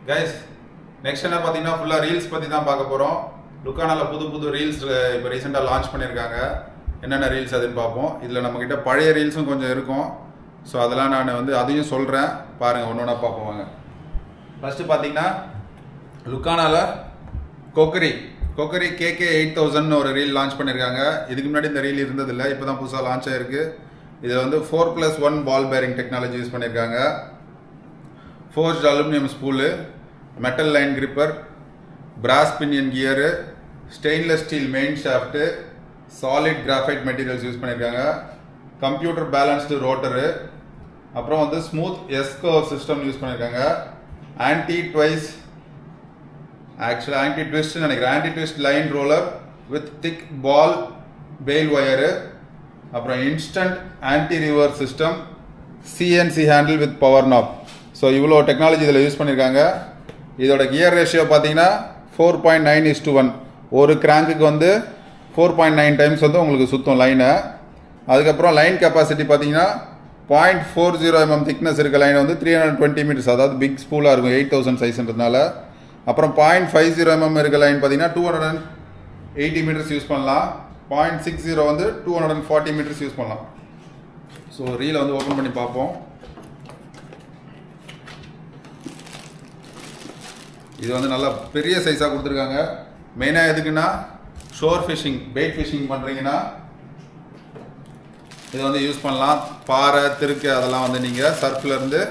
guys, next என்ன பாத்தீங்கன்னா ஃபுல்லா ரீல்ஸ் பத்தி தான் பார்க்க போறோம். லுக்கானால புது ரீல்ஸ் இப்போ ரீசெண்டா லான்ச் பண்ணிருக்காங்க. என்னென்ன ரீல்ஸ் அதுன்னு பார்ப்போம். இதுல நம்ம கிட்ட பழைய ரீல்ஸும் கொஞ்சம் இருக்கும். ஸோ அதெல்லாம் நான் வந்து அதையும் சொல்றேன். பாருங்க ஒன்னொன்னா பார்ப்போம் வாங்க. ஃபர்ஸ்ட் பாத்தீங்கன்னா லுக்கானால கொக்கரி KK 8000 ஒரு ரீல் லான்ச் பண்ணிருக்காங்க. இதுக்கு முன்னாடி இந்த ரீல் இருந்ததில்ல, இப்போதான் புதுசா லான்ச் ஆயிருக்கு. இது வந்து 4+1 பால் பேரிங் டெக்னாலஜி யூஸ் பண்ணிருக்காங்க. Forged aluminium spool, metal line gripper, brass pinion gear, stainless steel main shaft, solid graphite materials use பண்ணியிருக்காங்க. கம்ப்யூட்டர் பேலன்ஸ்டு ரோட்டரு, அப்புறம் வந்து ஸ்மூத் எஸ்கர்வ் சிஸ்டம் யூஸ் பண்ணியிருக்காங்க. Anti twist line roller with thick ball bail wire, அப்புறம் instant anti reverse system, CNC handle with power knob. So இவ்வளோ technology இதில் use பண்ணியிருக்காங்க. இதோட gear ratio பார்த்தீங்கன்னா 4.9:1. ஒரு கிராங்குக்கு வந்து 4.9 டைம்ஸ் வந்து உங்களுக்கு சுத்தம் லைனை. அதுக்கப்புறம் லைன் கெப்பாசிட்டி பார்த்தீங்கன்னா 0.40 mm திக்னஸ் இருக்க லைன் வந்து 320 மீட்டர்ஸ், அதாவது பிக் ஸ்பூலாக இருக்கும் 8000 சைஸ்ன்றதுனால. அப்புறம் 0.50 mm இருக்க லைன் பார்த்தீங்கன்னா 280 மீட்டர்ஸ் யூஸ் பண்ணலாம். 0.60 வந்து 240 மீட்டர்ஸ் யூஸ் பண்ணலாம். ஸோ ரீலை வந்து ஓப்பன் பண்ணி பார்ப்போம். இது வந்து நல்லா பெரிய சைஸாக கொடுத்துருக்காங்க. மெயினாக எதுக்குன்னா ஷோர் ஃபிஷிங், பெயிட் ஃபிஷிங் பண்ணுறீங்கன்னா இதை வந்து யூஸ் பண்ணலாம். பாறை, திருக்கு அதெல்லாம் வந்து நீங்கள் சர்ஃப்லேருந்து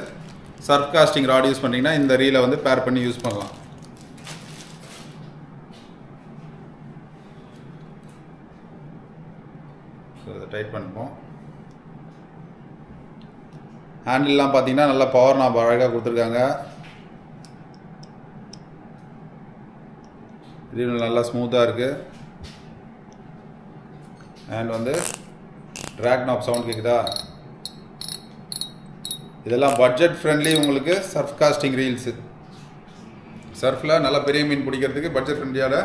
சர்ஃப் காஸ்டிங் ராட் யூஸ் பண்ணிங்கன்னா இந்த ரீலை வந்து பேர் பண்ணி யூஸ் பண்ணலாம். ஸோ இதை டைட் பண்ணிப்போம். ஹேண்டில்லாம் பார்த்தீங்கன்னா நல்லா பவர் நாப் அழகாக கொடுத்துருக்காங்க. இது நல்லா ஸ்மூத்தாக இருக்குது. அண்ட் வந்து ட்ராக் நாப் சவுண்ட் கேட்குதா. இதெல்லாம் பட்ஜெட் ஃப்ரெண்ட்லி உங்களுக்கு சர்ஃப் காஸ்டிங் ரீல்ஸு. சர்ஃபில் நல்லா பெரிய மீன் பிடிக்கிறதுக்கு பட்ஜெட் ஃப்ரெண்ட்லியான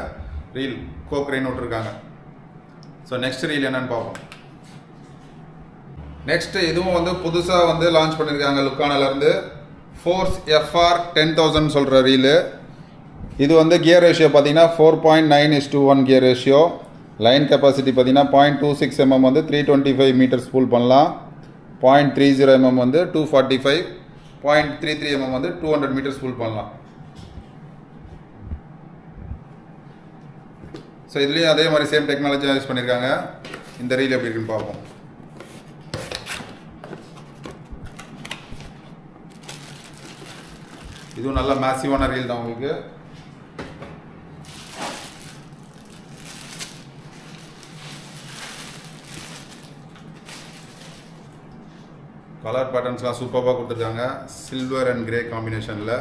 ரீல் கோக்ரைன்னு விட்டுருக்காங்க. ஸோ நெக்ஸ்ட் ரீல் என்னன்னு பார்ப்போம். நெக்ஸ்ட் இதுவும் வந்து புதுசாக வந்து லான்ச் பண்ணியிருக்காங்க லுக்கானாலேருந்து. ஃபோர்ஸ் FR 10000 சொல்கிற ரீலு. இது வந்து கியர் ரேஷியோ பார்த்தீங்கன்னா 4.9:1 கியர் ரேஷியோ. லைன் கெப்பாசிட்டி பார்த்தீங்கன்னா 0.26 mm வந்து 325 மீட்டர் ஸ்பூல் பண்ணலாம். 0.30 mm வந்து 245, 0.33 mm வந்து 200 மீட்டர் ஸ்பூல் பண்ணலாம். ஸோ இதுலேயும் அதே மாதிரி சேம் டெக்னாலஜி யூஸ் பண்ணியிருக்காங்க. இந்த ரீல் எப்படி இருக்குன்னு பார்ப்போம். இதுவும் நல்ல மேசிவான ரீல் தான் உங்களுக்கு. கலர் பேட்டர்ன்ஸ்லாம் சூப்பராக கொடுத்துருக்காங்க. சில்வர் அண்ட் கிரே காம்பினேஷனில்.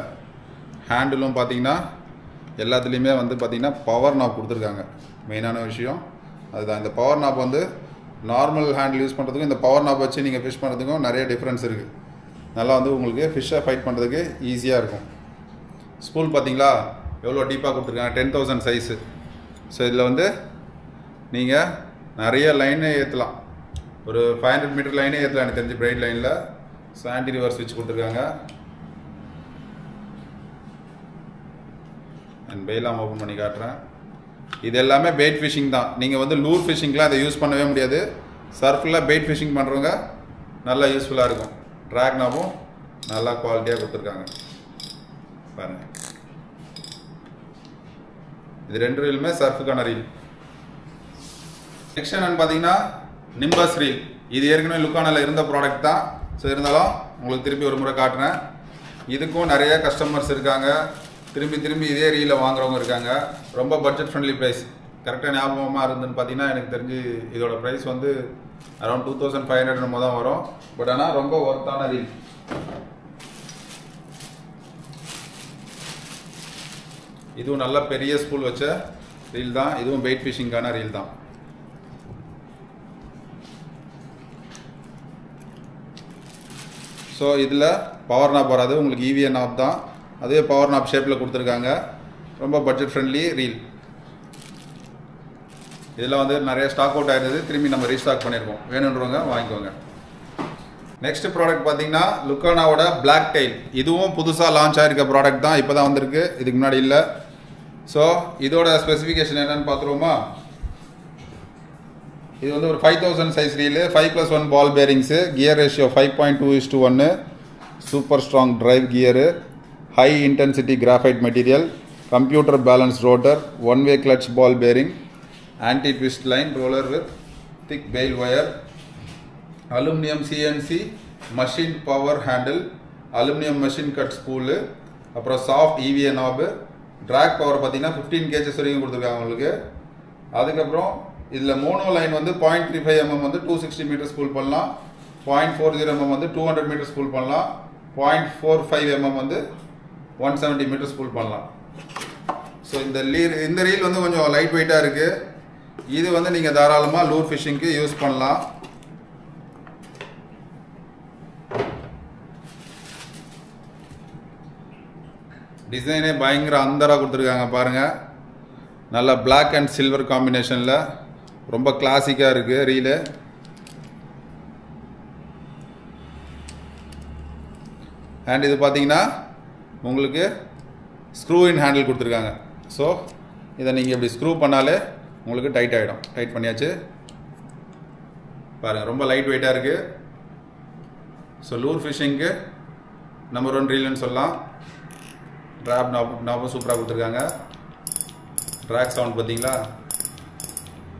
ஹேண்டிலும் பார்த்தீங்கன்னா எல்லாத்துலேயுமே வந்து பார்த்தீங்கன்னா பவர் நாப் கொடுத்துருக்காங்க. மெயினான விஷயம் அதுதான். இந்த பவர் நாப் வந்து நார்மல் ஹேண்டில் யூஸ் பண்ணுறதுக்கும் இந்த பவர் நாப் வச்சு நீங்கள் ஃபிஷ் பண்ணுறதுக்கும் நிறைய டிஃப்ரென்ஸ் இருக்குது. நல்லா வந்து உங்களுக்கு ஃபிஷ்ஷை ஃபைட் பண்ணுறதுக்கு ஈஸியாக இருக்கும். ஸ்பூல் பார்த்தீங்களா எவ்வளோ டீப்பாக கொடுத்துருக்காங்க, 10000 சைஸு. ஸோ இதில் வந்து நீங்கள் நிறைய லைனே ஏற்றலாம். ஒரு 500 மீட்டர் லைனே ஏற்றலாம் எனக்கு தெரிஞ்சு பிரைட் லைனில். ஸோ ஆன்டி ரிவர்ஸ் ஸ்விட்ச் கொடுத்துருக்காங்க. அண்ட் பெயிலாம் ஓப்பன் பண்ணி காட்டுறேன். இது எல்லாமே பெயிட் ஃபிஷிங் தான். நீங்கள் வந்து லூர் ஃபிஷிங்லாம் இதை யூஸ் பண்ணவே முடியாது. சர்ஃபில் பெயிட் ஃபிஷிங் பண்ணுறவங்க நல்லா யூஸ்ஃபுல்லாக இருக்கும். ட்ராக் நாபும் நல்லா குவாலிட்டியாக கொடுத்துருக்காங்க பாருங்கள். இது ரெண்டு ரீலுமே சர்ஃபுக்கான ரீல். நெக்ஸ்ட் என்னன்னு பார்த்தீங்கன்னா நிம்பஸ் ரீல். இது ஏற்கனவே லுக்கானால இருந்த ப்ராடக்ட் தான். ஸோ இருந்தாலும் உங்களுக்கு திருப்பி ஒரு முறை காட்டுறேன். இதுக்கும் நிறைய கஸ்டமர்ஸ் இருக்காங்க. திரும்பி இதே ரீலை வாங்குறவங்க இருக்காங்க. ரொம்ப பட்ஜெட் ஃப்ரெண்ட்லி ப்ரைஸ். கரெக்டாக ஞாபகமாக இருந்துன்னு பார்த்தீங்கன்னா எனக்கு தெரிஞ்சு இதோட ப்ரைஸ் வந்து அரௌண்ட் 2500 நம்ம தான் வரும். பட் ஆனால் ரொம்ப ஒர்த்தான ரீல். இதுவும் நல்ல பெரிய ஸ்பூல் வச்ச ரீல் தான். இதுவும் பெயிட் ஃபிஷிங்கான ரீல் தான். ஸோ இதில் பவர் நாப் வராது, உங்களுக்கு EVA நாப் தான். அதே பவர் நாப் ஷேப்பில் கொடுத்துருக்காங்க. ரொம்ப பட்ஜெட் ஃப்ரெண்ட்லி ரீல். இதில் வந்து நிறைய ஸ்டாக் அவுட் ஆயிருந்தது. திரும்பி நம்ம ரீஸ்டாக் பண்ணியிருக்கோம். வேணுன்றவங்க வாங்கிக்கோங்க. நெக்ஸ்ட் ப்ராடக்ட் பார்த்தீங்கன்னா லுக்கானாவோட பிளாக் டெயில். இதுவும் புதுசாக லான்ச் ஆகிருக்க ப்ராடக்ட் தான், இப்போ தான் வந்திருக்கு, இதுக்கு முன்னாடி இல்லை. ஸோ இதோட ஸ்பெசிஃபிகேஷன் என்னன்னு பார்த்துருவோமா? இது வந்து ஒரு 5000 size reel, 5+1 ball bearings, gear ratio 5.2:1, super strong drive gear, high intensity graphite material, computer balance rotor, 1-way clutch ball bearing, anti twist line roller with thick bail wire, aluminium CNC machine power handle, aluminium machine cut spool, அப்புறம் soft EVA knob, drag power பார்த்தீங்கன்னா 15 kgs வரைக்கும் கொடுத்துருக்காங்க உங்களுக்கு. அதுக்கப்புறம் இதில் mono line வந்து 0.35 mm வந்து 260 metre spool பண்ணலாம், 0.40 mm வந்து 200 மீட்டர் ஸ்பூல் பண்ணலாம், 0.45 mm வந்து 170 மீட்டர் ஸ்பூல் பண்ணலாம். ஸோ இந்த ரீல் வந்து கொஞ்சம் லைட் வெயிட்டாக இருக்குது. இது வந்து நீங்கள் தாராளமாக லூர் ஃபிஷிங்க்கு யூஸ் பண்ணலாம். டிசைனே பயங்கர அந்தராக கொடுத்துருக்காங்க பாருங்கள். நல்லா பிளாக் அண்ட் சில்வர் காம்பினேஷனில் ரொம்ப கிளாசிக்காக இருக்குது ரீலு. அண்ட் இது பார்த்தீங்கன்னா உங்களுக்கு ஸ்க்ரூ இன் ஹேண்டில் கொடுத்துருக்காங்க. ஸோ இதை நீங்கள் இப்படி ஸ்க்ரூ பண்ணாலே உங்களுக்கு டைட் ஆகிடும். டைட் பண்ணியாச்சு பாருங்கள், ரொம்ப லைட் வெயிட்டாக இருக்குது. ஸோ லூர் ஃபிஷிங்க்கு நம்பர் 1 ரீல்னு சொல்லலாம். ட்ராப் நாபும் சூப்பராக கொடுத்துருக்காங்க. ட்ராக் சவுண்ட் பார்த்தீங்களா,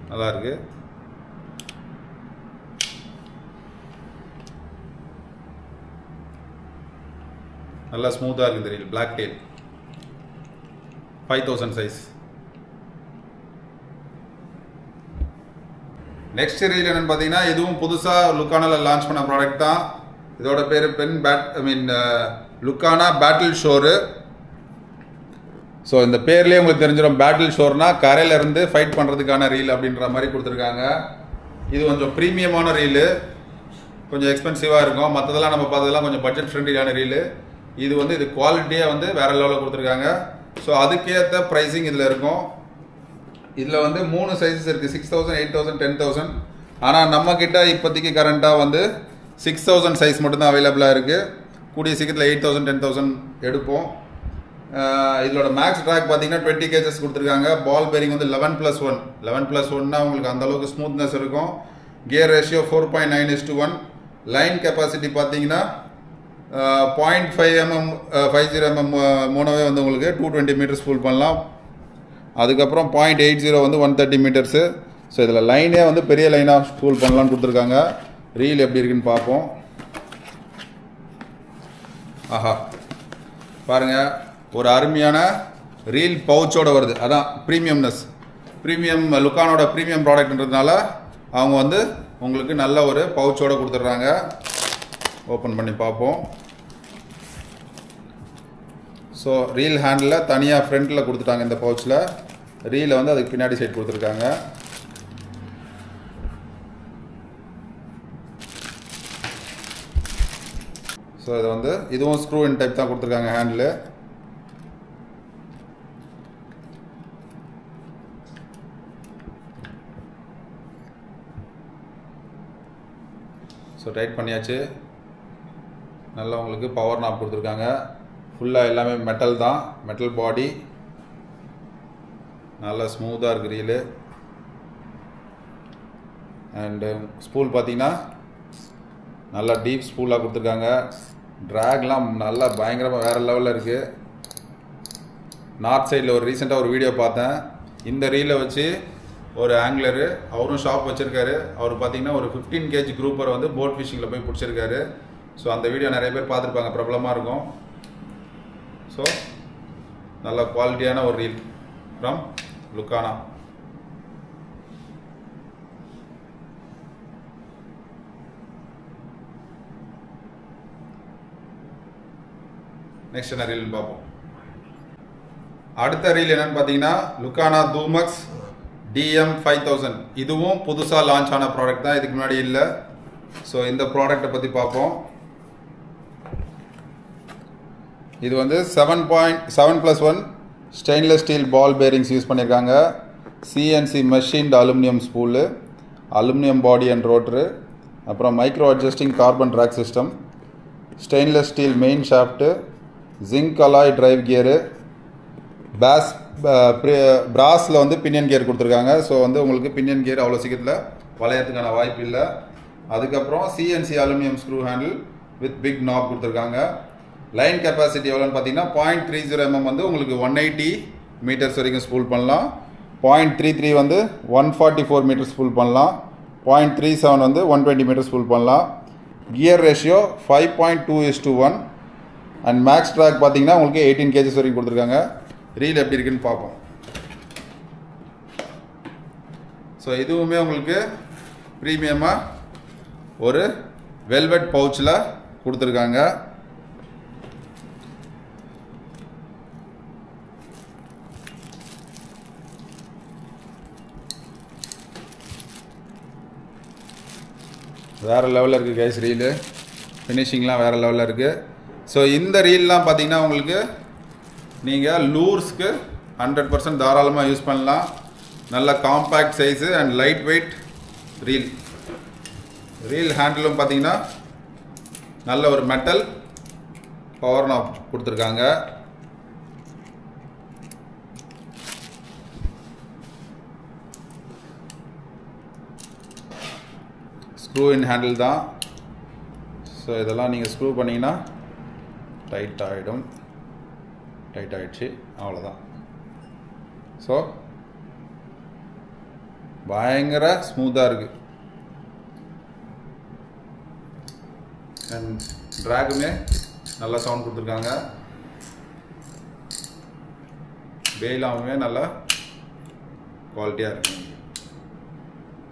நல்லா இருக்கு. நல்லா ஸ்மூத்தாக இருக்குது இந்த reel. Black tail 5000 size. Next reel என்னன்னு பார்த்தீங்கன்னா இதுவும் புதுசாக லுக்கானாவில் லான்ச் பண்ண ப்ராடக்ட் தான். இதோட பேர் லுக்கானா பேட்டில் ஷோரு. ஸோ இந்த பேர்லேயே உங்களுக்கு தெரிஞ்சிடும், பேட்டில் ஷோர்னா கரையிலேருந்து ஃபைட் பண்ணுறதுக்கான ரீல் அப்படின்ற மாதிரி கொடுத்துருக்காங்க. இது கொஞ்சம் ப்ரீமியமான ரீலு, கொஞ்சம் எக்ஸ்பென்சிவாக இருக்கும். மற்றதெல்லாம் நம்ம பார்த்ததெல்லாம் கொஞ்சம் பட்ஜெட் ஃப்ரெண்ட்லியான ரீலு. இது வந்து இது குவாலிட்டியாக வந்து வேறு லெவலில் கொடுத்துருக்காங்க. ஸோ அதுக்கேற்ற ப்ரைஸிங் இதில் இருக்கும். இதில் வந்து 3 சைஸஸ் இருக்குது, 6000, 8000, 10000. ஆனால் நம்மக்கிட்ட இப்போதைக்கு கரண்ட்டாக வந்து 6000 சைஸ் மட்டும்தான் அவைலபிளாக இருக்குது. கூடிய சீக்கிரத்தில் 8000, 10000 எடுப்போம். இதோட மேக்ஸ் ட்ராக் பார்த்தீங்கன்னா 20 kgs கொடுத்துருக்காங்க. பால் பேரிங் வந்து 11+1. 11+1னா உங்களுக்கு அந்த அளவுக்கு ஸ்மூத்னஸ் இருக்கும். Gear ratio 4.9:1. லைன் கெப்பாசிட்டி பார்த்தீங்கன்னா 0.5 mm 50 mm மோனோவே வந்து உங்களுக்கு 220 மீட்டர்ஸ் ஃபுல் பண்ணலாம். அதுக்கப்புறம் 0.80 வந்து 130 மீட்டர்ஸு. ஸோ இதில் லைனே வந்து பெரிய லைனாக ஸ்பூல் பண்ணலான்னு கொடுத்துருக்காங்க. ரீல் எப்படி இருக்குன்னு பார்ப்போம். ஆஹா பாருங்கள், ஒரு அருமையான ரீல் பவுச்சோடு வருது. அதான் ப்ரீமியம்னஸ். ப்ரீமியம் லுக்கானோட ப்ரீமியம் ப்ராடக்ட்ன்றதுனால அவங்க வந்து உங்களுக்கு நல்ல ஒரு பவுச்சோடு கொடுத்துட்றாங்க. ஓப்பன் பண்ணி பார்ப்போம். ஸோ ரீல் ஹேண்டில் தனியாக ஃப்ரண்ட்டில் கொடுத்துட்டாங்க. இந்த பவுச்சில் ரீலை வந்து அதுக்கு பின்னாடி சைட் கொடுத்துருக்காங்க. ஸோ இது வந்து இதுவும் ஸ்க்ரூ இன் டைப் தான் கொடுத்துருக்காங்க ஹேண்டில். ஸோ டைட் பண்ணியாச்சு. நல்லா உங்களுக்கு பவர் நாப் கொடுத்துருக்காங்க. ஃபுல்லாக எல்லாமே மெட்டல் தான், மெட்டல் பாடி. நல்லா ஸ்மூத்தாக இருக்குது ரீலு. அண்டு ஸ்பூல் பார்த்தீங்கன்னா நல்லா டீப் ஸ்பூலாக கொடுத்துருக்காங்க. ட்ராக்லாம் நல்லா பயங்கரமாக வேறு லெவலில் இருக்குது. நார்த் சைடில் ரீசெண்டாக ஒரு வீடியோ பார்த்தேன். இந்த ரீலை வச்சு ஒரு ஆங்கிலரு, அவரும் ஷாப் வச்சுருக்காரு. அவர் பார்த்தீங்கன்னா ஒரு 15 kg குரூப்பர் வந்து போட் ஃபிஷிங்கில் போய் பிடிச்சிருக்காரு. ஸோ அந்த வீடியோ நிறைய பேர் பார்த்துருப்பாங்க, பிரபலமாக இருக்கும். ஸோ நல்ல குவாலிட்டியான ஒரு ரீல் ஃப்ரம் லுக்கானா. நெக்ஸ்ட் என்ன ரீல்னு பார்ப்போம். அடுத்த ரீல் என்னன்னு பார்த்தீங்கன்னா லுக்கானா தூமக்ஸ் DM5000. இதுவும் புதுசாக லான்ச் ஆன ப்ராடக்ட் தான், இதுக்கு முன்னாடி இல்லை. ஸோ இந்த ப்ராடக்டை பற்றி பார்ப்போம். இது வந்து 7+1 stainless steel ball bearings use பண்ணியிருக்காங்க. CNC machined aluminium spool, aluminium body and rotor, அப்புறம் micro adjusting carbon drag system, stainless steel main shaft, zinc alloy drive gear, பிராஸில் வந்து பினியன் கியர் கொடுத்துருக்காங்க. ஸோ வந்து உங்களுக்கு பினியன் கியர் அவ்வளோ சீக்கிரத்தில் வளையறதுக்கான வாய்ப்பு இல்லை. அதுக்கப்புறம் CNC aluminium screw handle with big knob கொடுத்துருக்காங்க. லைன் கெப்பாசிட்டி எவ்வளோன்னு பார்த்தீங்கன்னா 0.30 mm வந்து உங்களுக்கு 180 மீட்டர்ஸ் வரைக்கும் ஸ்பூல் பண்ணலாம். 0.33 வந்து 144 மீட்டர்ஸ் ஸ்பூல் பண்ணலாம். 0.37 வந்து 120 மீட்டர்ஸ் ஸ்பூல் பண்ணலாம். Gear ratio 5.2:1 and max drag பார்த்தீங்கன்னா உங்களுக்கு 18 kgs வரைக்கும் கொடுத்துருக்காங்க. ரீல் எப்படி இருக்குன்னு பார்ப்போம். ஸோ இதுவுமே உங்களுக்கு ப்ரீமியமாக ஒரு வெல்வெட் பவுச்சில் கொடுத்துருக்காங்க. வேறு லெவலில் இருக்குது கைஸ் ரீலு, ஃபினிஷிங்லாம் வேறு லெவலில் இருக்குது. ஸோ இந்த ரீல்லாம் பார்த்தீங்கன்னா உங்களுக்கு நீங்கள் லூர்ஸ்க்கு 100% தாராளமாக யூஸ் பண்ணலாம். நல்ல compact size and light weight reel ஹேண்டிலும் பார்த்தீங்கன்னா நல்ல ஒரு மெட்டல் பவர் நாப் கொடுத்துருக்காங்க. ஸ்க்ரூ இன் ஹேண்டில் தான். ஸோ இதெல்லாம் நீங்கள் ஸ்க்ரூ பண்ணிங்கன்னா டைட் ஆகிடும். டைட் ஆகிடுச்சு, அவ்வளோதான். ஸோ பயங்கர ஸ்மூத்தாக இருக்குது. அண்ட் ட்ராகுமே நல்லா சவுண்ட் கொடுத்துருக்காங்க. பெயிலாமே நல்லா குவாலிட்டியாக இருக்குது.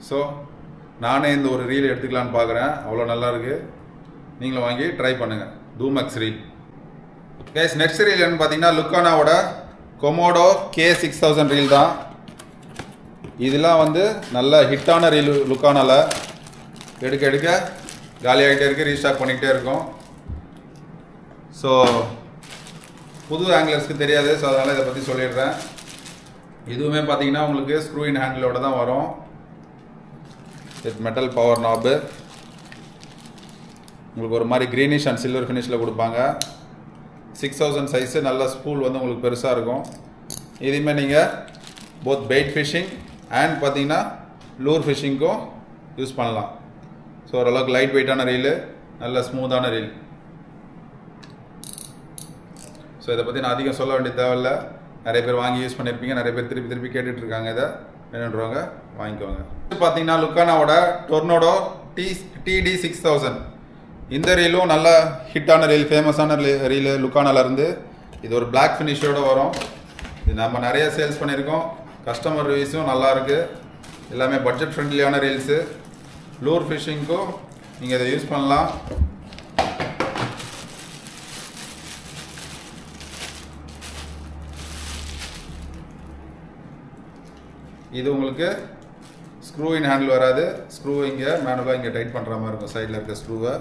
ஸோ நானே இந்த ஒரு ரீல் எடுத்துக்கலான்னு பார்க்குறேன். அவ்வளோ நல்லா இருக்குது. நீங்களும் வாங்கி ட்ரை பண்ணுங்கள். டூமேக்ஸ் ரீல். கைஸ் நெக்ஸ்ட் ரீல் என்னன்னு பார்த்தீங்கன்னா லுக்கானாவோட கொமோடோ K6000 ரீல் தான். இதெல்லாம் வந்து நல்ல ஹிட்டான ரீல். லுக்கானாவில் எடுக்க காலி ஆகிட்டே இருக்குது, ரீஸ்டாக் பண்ணிக்கிட்டே இருக்கும். ஸோ புது ஆங்கிலர்ஸ்க்கு தெரியாது, ஸோ அதனால் இதை பற்றி சொல்லிடுறேன். இதுவுமே பார்த்தீங்கன்னா உங்களுக்கு ஸ்க்ரூ இன் ஹேண்டிலோட தான் வரும். With metal power knob. உங்களுக்கு ஒரு மாதிரி க்ரீனிஷ் அண்ட் சில்வர் ஃபினிஷில் கொடுப்பாங்க. 6000 சைஸு. நல்ல ஸ்பூல் வந்து உங்களுக்கு பெருசாக இருக்கும். இதுவுமே நீங்கள் போத் பெயிட் ஃபிஷிங் அண்ட் பார்த்தீங்கன்னா லூர் ஃபிஷிங்க்கும் யூஸ் பண்ணலாம். ஸோ ஓரளவுக்கு லைட் வெயிட்டான ரீலு, நல்ல ஸ்மூத்தான ரீல். ஸோ இதை பற்றி நான் அதிகம் சொல்ல வேண்டிய தேவையில்லை. நிறைய பேர் வாங்கி யூஸ் பண்ணியிருப்பீங்க. நிறைய பேர் திருப்பி கேட்டுட்ருக்காங்க. இதை வேணுன்றவங்க வாங்கிக்கோங்க. பார்த்தீங்கன்னா லுக்கானாவோட டொர்னோடோ TD6000. இந்த ரீலும் நல்ல ஹிட்டான ரீல், ஃபேமஸான ரீலு லுக்கானாலேருந்து. இது ஒரு பிளாக் ஃபினிஷோடு வரும். இது நம்ம நிறைய சேல்ஸ் பண்ணியிருக்கோம். கஸ்டமர் ரிவ்யூஸும் நல்லா இருக்குது. எல்லாமே பட்ஜெட் ஃப்ரெண்ட்லியான ரீல்ஸு. லூர் ஃபிஷிங்க்கும் நீங்கள் இதை யூஸ் பண்ணலாம். இது உங்களுக்கு ஸ்க்ரூ இன் ஹேண்டில் வராது. ஸ்க்ரூ இங்கே மேனுவலாக இங்கே டைட் பண்ணுற மாதிரி இருக்கும். சைடில் இருக்க ஸ்க்ரூவை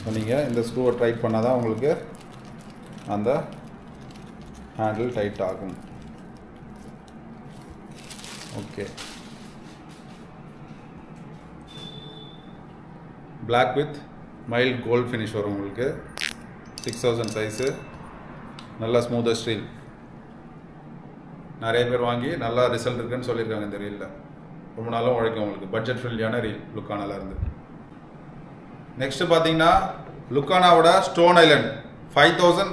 ஸோ நீங்கள் இந்த ஸ்க்ரூவை டைட் பண்ணால் தான் உங்களுக்கு அந்த ஹேண்டில் டைட் ஆகும். Okay. Black with mild gold finish வரும் உங்களுக்கு. 6000 சைஸு. நல்லா ஸ்மூத்தஸ்ட் ரீல். நிறைய பேர் வாங்கி நல்லா ரிசல்ட் இருக்குன்னு சொல்லியிருக்காங்க இந்த ரீலில். ரொம்ப நாளும் உழைக்கும் உங்களுக்கு. பட்ஜெட் ஃப்ரெண்ட்லியான ரீல் லுக்கானாலேருந்து. நெக்ஸ்ட்டு பார்த்தீங்கன்னா லுக்கானாவோட ஸ்டோன் ஐலண்ட் 5000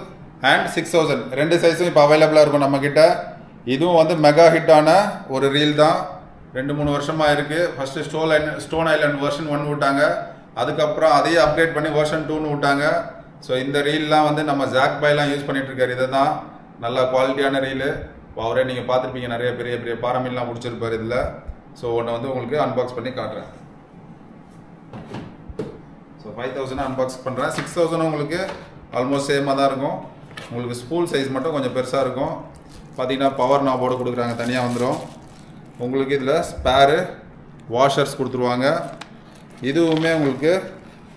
அண்ட் 6000 ரெண்டு சைஸும் இப்போ அவைலபிளாக இருக்கும் நம்மக்கிட்ட. இதுவும் வந்து மெகா ஹிட்டான ஒரு ரீல் தான். 2-3 வருஷமாக இருக்குது. ஃபஸ்ட்டு ஸ்டோன் ஐலண்ட் வெர்ஷன் 1 விட்டாங்க. அதுக்கப்புறம் அதையே அப்கிரேட் பண்ணி வெர்ஷன் 2ன்னு விட்டாங்க. ஸோ இந்த ரீல்லாம் வந்து நம்ம ஜாக் பாய்லாம் யூஸ் பண்ணிகிட்ருக்காரு. இதை தான் நல்ல குவாலிட்டியான ரீலு. அவரே நீங்கள் பார்த்துருப்பீங்க, நிறைய பெரிய பாரமீன்லாம் முடிச்சிருப்பார் இதில். ஸோ ஒன்று வந்து உங்களுக்கு அன்பாக்ஸ் பண்ணி காட்டுறேன். ஸோ 5000 அன்பாக்ஸ் பண்ணுறேன். 6000 உங்களுக்கு ஆல்மோஸ்ட் சேமாக தான் இருக்கும். உங்களுக்கு ஸ்பூல் சைஸ் மட்டும் கொஞ்சம் பெருசாக இருக்கும். பார்த்தீங்கன்னா பவர் நாபோர்டு கொடுக்குறாங்க, தனியாக வந்துடும். உங்களுக்கு இதில் ஸ்பேரு வாஷர்ஸ் கொடுத்துருவாங்க. இதுவுமே உங்களுக்கு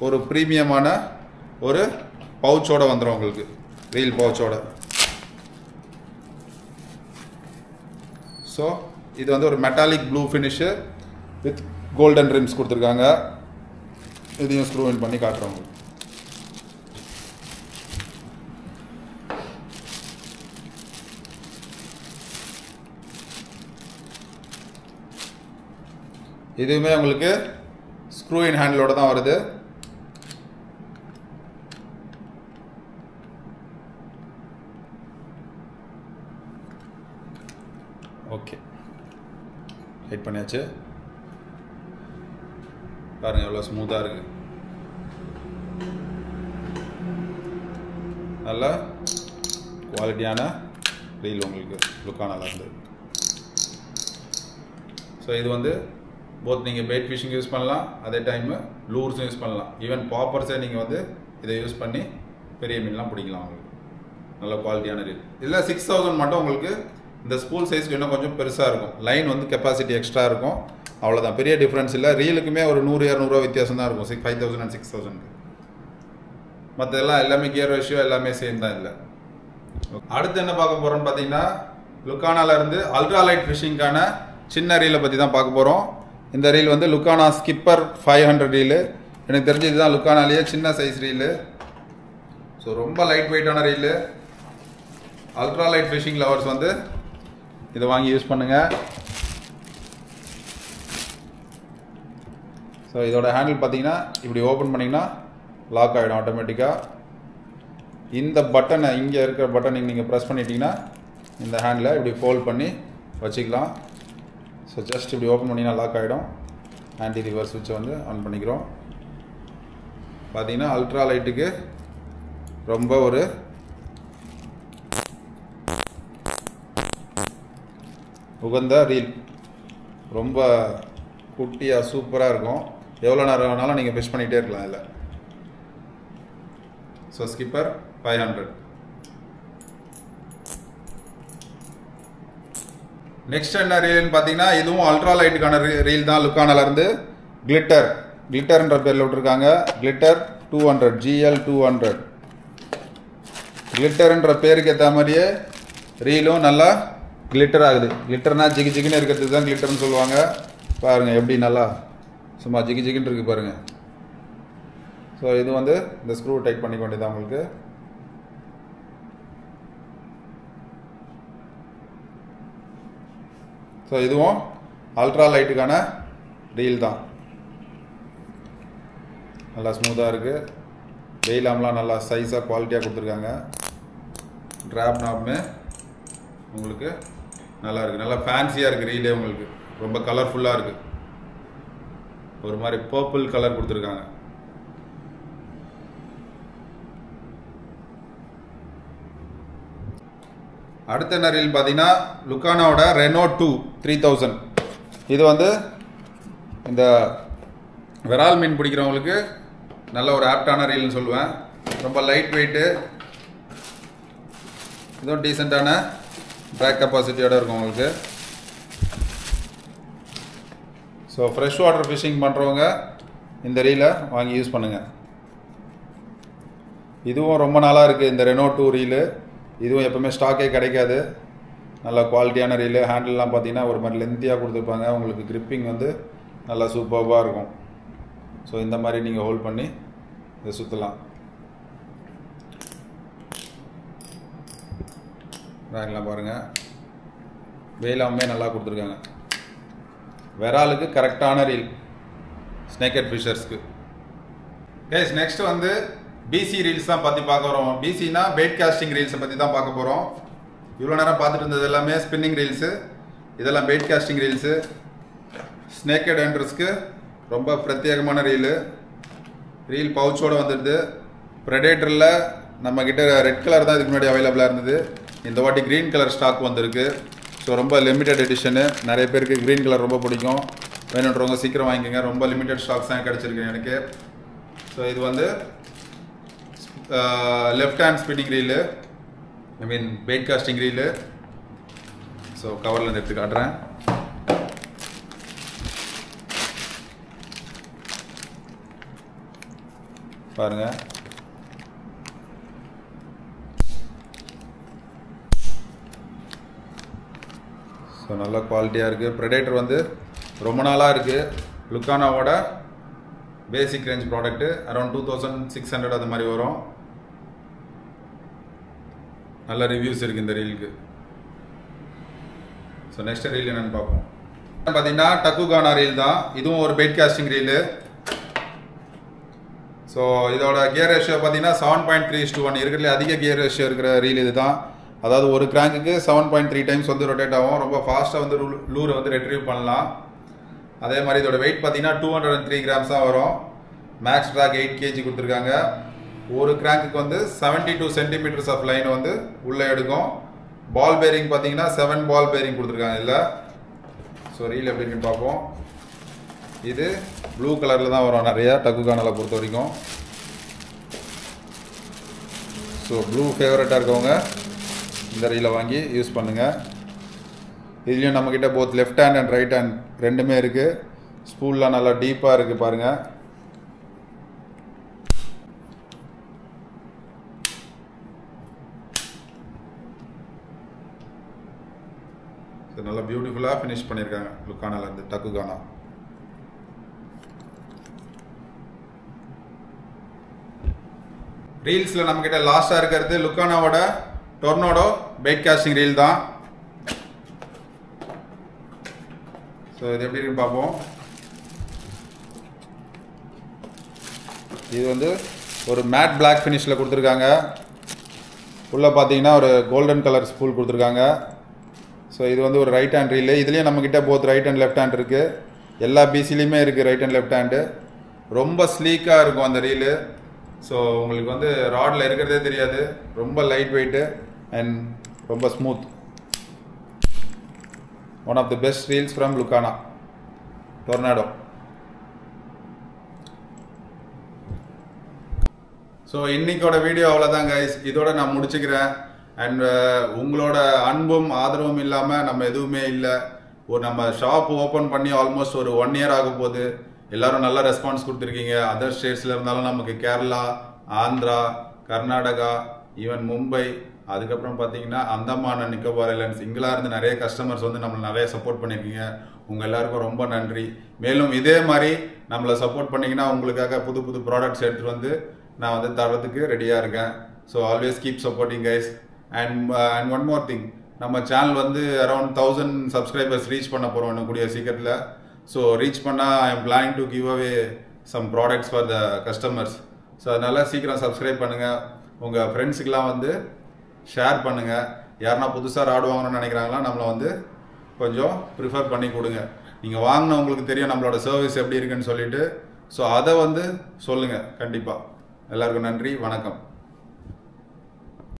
ஒரு ப்ரீமியமான ஒரு பவுச்சோடு வந்துடும் உங்களுக்கு. ரீல் பவுச்சோட. ஸோ இது வந்து ஒரு metallic blue finish with golden rims கொடுத்துருக்காங்க. இதையும் ஸ்க்ரூ இன் பண்ணி காட்டுறோம். இதுவுமே உங்களுக்கு ஸ்க்ரூ இன் ஹேண்டிலோட தான் வருது. ஓகே, டைட் பண்ணியாச்சு. பாருங்க எவ்வளோ ஸ்மூத்தாக இருக்கு. நல்ல குவாலிட்டியான ரீல் உங்களுக்கு லுக்கானால இருந்து. ஸோ இது வந்து போத் நீங்கள் பெயிட் ஃபிஷிங் யூஸ் பண்ணலாம், அதே டைம் லூர்ஸும் யூஸ் பண்ணலாம். ஈவன் பாப்பர்ஸே நீங்கள் வந்து இதை யூஸ் பண்ணி பெரிய மீன்லாம் பிடிக்கலாம். உங்களுக்கு நல்ல குவாலிட்டியான ரீல். இல்லை 6000 மட்டும் உங்களுக்கு இந்த ஸ்பூல் சைஸ்க்கு இன்னும் கொஞ்சம் பெருசாக இருக்கும். லைன் வந்து கெப்பாசிட்டி எக்ஸ்ட்ரா இருக்கும், அவ்வளோதான். பெரிய டிஃப்ரென்ஸ் இல்லை. ரீலுக்குமே ஒரு 100-200 வித்தியாசம் தான் இருக்கும் 5000 and 6000. மற்றெல்லாம் எல்லாமே கியர் ரேஷியோ எல்லாமே சேம் தான். இல்லை அடுத்து என்ன பார்க்க போகிறோம்னு பார்த்தீங்கன்னா லுக்கானாலேருந்து அல்ட்ராலைட் ஃபிஷிங்கான சின்ன ரீலை பற்றி தான் பார்க்க போகிறோம். இந்த ரீல் வந்து லுக்கானா ஸ்கிப்பர் 500 ரீலு. எனக்கு தெரிஞ்சு இதுதான் லுக்கானாலேயே சின்ன சைஸ் ரீலு. ஸோ ரொம்ப லைட் வெயிட்டான ரீலு. அல்ட்ராலைட் ஃபிஷிங் லவர்ஸ் வந்து இதை வாங்கி யூஸ் பண்ணுங்கள். ஸோ இதோட ஹேண்டில் பார்த்தீங்கன்னா இப்படி ஓப்பன் பண்ணிங்கன்னா லாக் ஆகிடும் ஆட்டோமேட்டிக்காக. இந்த பட்டனை, இங்கே இருக்கிற பட்டனை நீங்கள் ப்ரெஸ் பண்ணிட்டீங்கன்னா இந்த ஹேண்டில் இப்படி ஃபோல்ட் பண்ணி வச்சுக்கலாம். ஸோ ஜஸ்ட் இப்படி ஓப்பன் பண்ணிங்கன்னா லாக் ஆகிடும். ஆன்டி ரிவர்ஸ் சுவிட்சை வந்து ஆன் பண்ணிக்கிறோம். பார்த்தீங்கன்னா அல்ட்ரா லைட்டுக்கு ரொம்ப ஒரு உகந்த ரீல். ரொம்ப குட்டியாக சூப்பராக இருக்கும். எவ்வளோ நேரம் வேணாலும் நீங்கள் ஃபிஷ் பண்ணிகிட்டே இருக்கலாம் இதில். So skipper 500. நெக்ஸ்ட் என்ன ரீல்னு பார்த்தீங்கன்னா இதுவும் அல்ட்ரா லைட்டுக்கான ரீல் தான். லுக்கானாலேருந்து கிளிட்டர்ன்ற பேரில் விட்டுருக்காங்க. Glitter 200, GL 200. கிளிட்டர்ன்ற பேருக்கு ஏற்ற மாதிரியே ரீலும் நல்லா கிளிட்டர் ஆகுது. கிளிட்டர்னா ஜிகி ஜிகின்னு இருக்கிறது தான் கிளிட்டர்னு சொல்லுவாங்க. பாருங்கள் எப்படி நல்லா சும்மா ஜிகி ஜிகின்னு இருக்குது பாருங்கள். ஸோ இது வந்து இந்த ஸ்க்ரூ டைட் பண்ணி கொண்டுதான் உங்களுக்கு. ஸோ இதுவும் அல்ட்ரா லைட்டுக்கான ரீல் தான். நல்லா ஸ்மூத்தாக இருக்குது. வெயிலாம்லாம் நல்லா சைஸாக குவாலிட்டியாக கொடுத்துருக்காங்க. ட்ராப் நாப்மே உங்களுக்கு நல்லா இருக்குது. நல்லா ஃபேன்சியாக இருக்குது ரீலே. உங்களுக்கு ரொம்ப கலர்ஃபுல்லாக இருக்குது. ஒரு மாதிரி பர்பிள் கலர் கொடுத்துருக்காங்க. அடுத்த என்ன ரீல் பார்த்தீங்கன்னா லுக்கானாவோட ரெனோ 2 3000. இது வந்து இந்த விரால் மீன் பிடிக்கிறவங்களுக்கு நல்ல ஒரு ஆப்டான ரீல்னு சொல்லுவேன். ரொம்ப லைட் வெயிட்டு, இதுவும் டீசெண்டான ட்ராக் கெப்பாசிட்டியோடு இருக்கும் உங்களுக்கு. ஸோ ஃப்ரெஷ் வாட்டர் ஃபிஷிங் பண்ணுறவங்க இந்த ரீலை வாங்கி யூஸ் பண்ணுங்கள். இதுவும் ரொம்ப நாளாக இருக்குது இந்த ரெனோ 2 ரீலு. இதுவும் எப்போவுமே ஸ்டாக்கே கிடைக்காது. நல்ல குவாலிட்டியான ரீலு. ஹேண்டில்லாம் பார்த்தீங்கன்னா ஒரு மாதிரி லென்த்தியாக கொடுத்துருப்பாங்க. உங்களுக்கு கிரிப்பிங் வந்து நல்லா சூப்பராக இருக்கும். ஸோ இந்த மாதிரி நீங்கள் ஹோல்ட் பண்ணி இதை சுற்றலாம். ரேக்லாம் பாருங்கள், வெயிலாமே நல்லா கொடுத்துருக்காங்க. விராலுக்கு கரெக்டான ரீல், ஸ்னேக்கட் ஃபிஷர்ஸ்க்கு. கைஸ் நெக்ஸ்ட் வந்து பிசி ரீல்ஸ் தான் பற்றி பார்க்க வரோம். பிசினா பெயிட் காஸ்டிங் ரீல்ஸை பற்றி தான் பார்க்க போகிறோம். இவ்வளோ நேரம் பார்த்துட்டு இருந்தது எல்லாமே ஸ்பின்னிங் ரீல்ஸு, இதெல்லாம் பெயிட் காஸ்டிங் ரீல்ஸு. ஸ்னேக்கட் ஹண்டர்ஸ்க்கு ரொம்ப பிரத்யேகமான ரீலு. ரீல் பவுச்சோடு வந்துடுது. ப்ரெடேட்டரில் நம்மக்கிட்ட ரெட் கலர் தான் இதுக்கு முன்னாடி அவைலபிளாக இருந்தது. இந்த வாட்டி க்ரீன் கலர் ஸ்டாக் வந்திருக்கு. ஸோ ரொம்ப லிமிட்டட் எடிஷனு. நிறைய பேருக்கு க்ரீன் கலர் ரொம்ப பிடிக்கும். வேணுன்றவங்க சீக்கிரம் வாங்கிக்கோங்க. ரொம்ப லிமிட்டட் ஸ்டாக்ஸ் தான் கிடச்சிருக்கு எனக்கு. ஸோ இது வந்து லெஃப்ட் ஹேண்ட் ஸ்பின்னிங் ரீலு, ஐ மீன் பெயிட் காஸ்டிங் ரீலு. ஸோ கவர்லேருந்து எடுத்து காட்டுறேன். பாருங்கள், ஸோ நல்ல குவாலிட்டியாக இருக்குது. ப்ரெடேட்டர் வந்து ரொம்ப நாளாக இருக்குது. லுக்கானாவோட பேசிக் ரேஞ்ச் ப்ராடக்ட்டு அரௌண்ட் 2600 அது மாதிரி வரும். நல்ல ரிவ்யூஸ் இருக்குது இந்த ரீலுக்கு. ஸோ நெக்ஸ்ட் ரீல் என்னென்னு பார்ப்போம். பார்த்தீங்கன்னா டக்குகானா ரீல் தான். இதுவும் ஒரு பெயிட் காஸ்டிங் ரீலு. ஸோ இதோட கியர் ரேஷியோ பார்த்தீங்கன்னா 7.3:1 இருக்கிறதுல அதிக கியர் ரேஷியோ இருக்கிற ரீல் இது தான். அதாவது ஒரு கிராங்குக்கு 7.3 டைம்ஸ் வந்து ரொட்டேட் ஆகும். ரொம்ப ஃபாஸ்ட்டாக வந்து லூரை வந்து ரெட்ரீவ் பண்ணலாம். அதே மாதிரி இதோட வெயிட் பார்த்தீங்கன்னா 203 கிராம்ஸ் தான் வரும். மேக்ஸ் ட்ராக் 8 kg கொடுத்துருக்காங்க. ஒரு கிராங்குக்கு வந்து 72 சென்டிமீட்டர்ஸ் ஆஃப் லைன் வந்து உள்ளே எடுக்கும். பால் பேரிங் பார்த்தீங்கன்னா 7 பால் பேரிங் கொடுத்துருக்காங்க இதில். ஸோ ரீல் எப்படி இருக்குன்னு பார்ப்போம். இது ப்ளூ கலரில் தான் வரும் நிறையா டக்குகானால பொறுத்த வரைக்கும். ஸோ ப்ளூ ஃபேவரட்டாக இருக்கவங்க இந்த ரீலை வாங்கி யூஸ் பண்ணுங்கள். இதுலேயும் நம்மக்கிட்ட both left hand and right hand ரெண்டுமே இருக்குது. ஸ்பூல்லாம் நல்லா டீப்பாக இருக்குது பாருங்கள். நல்லா பியூட்டிஃபுல்லாக ஃபினிஷ் பண்ணியிருக்காங்க லுக்கானாலேருந்து டக்குகானா. ரீல்ஸில் நம்மக்கிட்ட லாஸ்ட்டாக இருக்கிறது லுக்கானாவோட டொர்னோடோ பெயிட் காஸ்டிங் ரீல் தான். ஸோ இது எப்படி இருக்குன்னு பார்ப்போம். இது வந்து ஒரு மேட் பிளாக் ஃபினிஷில் கொடுத்துருக்காங்க. உள்ளே பார்த்தீங்கன்னா ஒரு கோல்டன் கலர் ஸ்பூல் கொடுத்துருக்காங்க. ஸோ இது வந்து ஒரு ரைட் ஹேண்ட் ரீலு. இதுலேயும் நம்மக்கிட்ட both right and left hand இருக்குது. எல்லா பிசிலையுமே இருக்குது ரைட் அண்ட் லெஃப்ட் ஹேண்டு. ரொம்ப ஸ்லீக்காக இருக்கும் அந்த ரீலு. ஸோ உங்களுக்கு வந்து ராடில் இருக்கிறதே தெரியாது. ரொம்ப லைட் வெயிட்டு அண்ட் ரொம்ப smooth. One of the best reels from Lucana Tornado. So இன்னைக்கோட வீடியோ அவ்வளோதான் கைஸ். இதோட நான் முடிச்சுக்கிறேன். அண்ட் உங்களோட அன்பும் ஆதரவும் இல்லாமல் நம்ம எதுவுமே இல்லை. ஒரு நம்ம ஷாப் ஓப்பன் பண்ணி ஆல்மோஸ்ட் ஒரு 1 year ஆக போகுது. எல்லோரும் நல்ல ரெஸ்பான்ஸ் கொடுத்துருக்கீங்க. அதர் ஸ்டேட்ஸில் இருந்தாலும் நமக்கு கேரளா, ஆந்திரா, கர்நாடகா, ஈவன் மும்பை, அதுக்கப்புறம் பார்த்தீங்கன்னா அந்தமான் அண்ட் நிக்கோபார் ஐலண்ட்ஸ் இங்கெல்லாம் இருந்து நிறைய கஸ்டமர்ஸ் வந்து நம்மளை நிறைய சப்போர்ட் பண்ணியிருக்கீங்க. உங்கள் எல்லாருக்கும் ரொம்ப நன்றி. மேலும் இதே மாதிரி நம்மளை சப்போர்ட் பண்ணிங்கன்னா உங்களுக்காக புது புது ப்ராடக்ட்ஸ் எடுத்துகிட்டு வந்து நான் வந்து தரத்துக்கு ரெடியாக இருக்கேன். So always keep supporting guys. And one more thing, நம்ம சேனல் வந்து அரௌண்ட் 1000 சப்ஸ்கிரைபர்ஸ் ரீச் பண்ண போகிறோம் இன்னும் கூடிய சீக்கிரத்தில். ஸோ ரீச் பண்ணால் I am planning to give away some products for the customers. So அதனால் சீக்கிரம் சப்ஸ்கிரைப் பண்ணுங்கள். உங்கள் ஃப்ரெண்ட்ஸுக்கெலாம் வந்து ஷேர் பண்ணுங்கள். யாருன்னா புதுசாக ராடு வாங்கணும்னு நினைக்கிறாங்களா நம்மளை வந்து கொஞ்சம் ப்ரிஃபர் பண்ணி கொடுங்க. நீங்கள் வாங்கினவங்களுக்கு தெரியும் நம்மளோட சர்வீஸ் எப்படி இருக்குன்னு சொல்லிட்டு. ஸோ அதை வந்து சொல்லுங்கள் கண்டிப்பாக. எல்லாருக்கும் நன்றி, வணக்கம்.